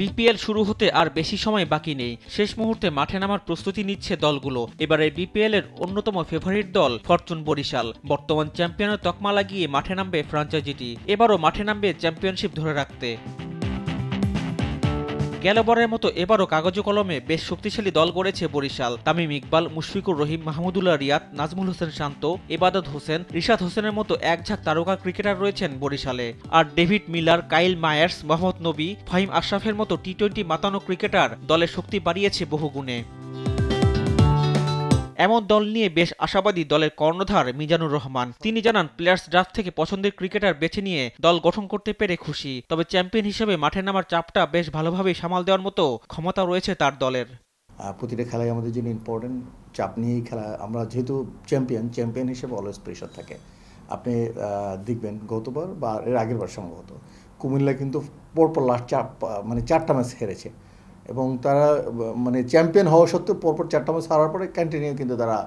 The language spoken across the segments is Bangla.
বিপিএল শুরু হতে আর বেশি সময় বাকি নেই। শেষ মুহূর্তে মাঠে নামার প্রস্তুতি নিচ্ছে দলগুলো। এবারে বিপিএল এর অন্যতম ফেভারিট দল ফরচুন বরিশাল। বর্তমান চ্যাম্পিয়নের তকমা লাগিয়ে মাঠে নামবে ফ্র্যাঞ্চাইজিটি। এবারও মাঠে নামবে চ্যাম্পিয়নশিপ ধরে রাখতে। গেলবারের মতো এবারও কাগজে কলমে বেশ শক্তিশালী দল গড়েছে বরিশাল। তামিম ইকবাল, মুশফিকুর রহিম, মাহমুদুল্লাহ রিয়াদ, নাজমুল হোসেন শান্ত, ইবাদত হোসেন, রিশাদ হোসেনের মতো একঝাঁক তারকা ক্রিকেটার রয়েছেন বরিশালে। আর David Miller, Kyle Mayers, Mohammad Nabi, Faheem আশরাফের মতো টি-20 মাতানো ক্রিকেটার দলের শক্তি বাড়িয়েছে বহুগুণে। এমন দল নিয়ে বেশ আশাবাদী দলের কর্ণধার মিজানুর রহমান। তিনি জানান, প্লেয়ার্স ড্রাফট থেকে পছন্দের ক্রিকেটার বেছে নিয়ে দল গঠন করতে পেরে খুশি। তবে চ্যাম্পিয়ন হিসেবে মাঠে নামার চাপটা বেশ ভালোভাবেই সামাল দেওয়ার মতো ক্ষমতা রয়েছে তার দলের। প্রতিটা খেলায় আমাদের জন্য ইম্পর্টেন্ট, চাপ নিয়েই খেলা। আমরা যেহেতু চ্যাম্পিয়ন হিসেবে অলওয়েজ প্রেশার থাকে। আপনি দেখবেন গতবার বা এর আগের বার সম্ভবত কুমিল্লা কিন্তু পরপর লাস্ট 4টা ম্যাচ হেরেছে এবং তারা চ্যাম্পিয়ন হওয়া সত্ত্বেও পরপর 4টা ম্যাচ হারার পরে কন্টিনিউ কিন্তু তারা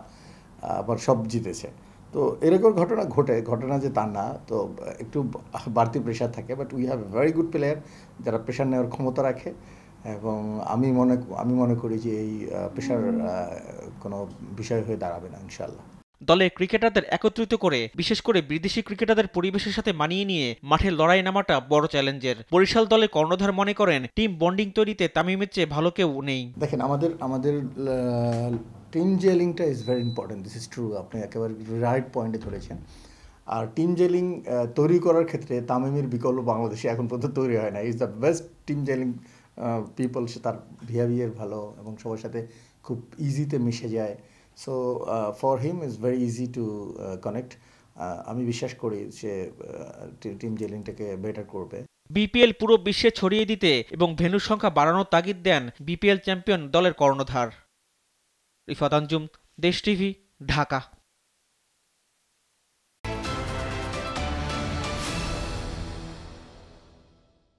আবার সব জিতেছে। তো এরকম ঘটনা যে তা না, তো একটু বাড়তি প্রেশার থাকে। But we have very good player যারা প্রেশার নেওয়ার ক্ষমতা রাখে এবং আমি মনে করি যে এই প্রেশার কোনো বিষয় হয়ে দাঁড়াবে না ইনশাআল্লাহ। দলে ক্রিকেটারদের একত্রিত করে বিশেষ করে বিদেশি ক্রিকেটারদের পরিবেশের সাথে মানিয়ে নিয়ে মাঠে লড়াই নামাটা বড় চ্যালেঞ্জের। বরিশাল দলের কর্ণধার মনে করেন, টিম বন্ডিং তৈরিতে তামিমের চেয়ে ভালো কেউ নেই। দেখেন, আমাদের টিম জেলিংটা is very important. This is true. আপনি একেবারে রাইট পয়েন্টে ধরেছেন। আর টিম জেলিং তৈরি করার ক্ষেত্রে তামিমের বিকল্প বাংলাদেশে এখন পর্যন্ত তৈরি হয় না। Is the best team jelling people. তার বিহেভিয়ার ভালো এবং সবার সাথে খুব ইজিতে মিশে যায়। So for him is very easy to connect. আমি বিশ্বাস করি সে টিম জেলিংটাকে বেটার করবে। বিপিএল পুরো বিশ্বে ছড়িয়ে দিতে এবং ভেন্যুর সংখ্যা বাড়ানোর তাগিদ দেন বিপিএল চ্যাম্পিয়ন দলের কর্ণধার। রিফাত আঞ্জুম, দেশ টিভি, ঢাকা।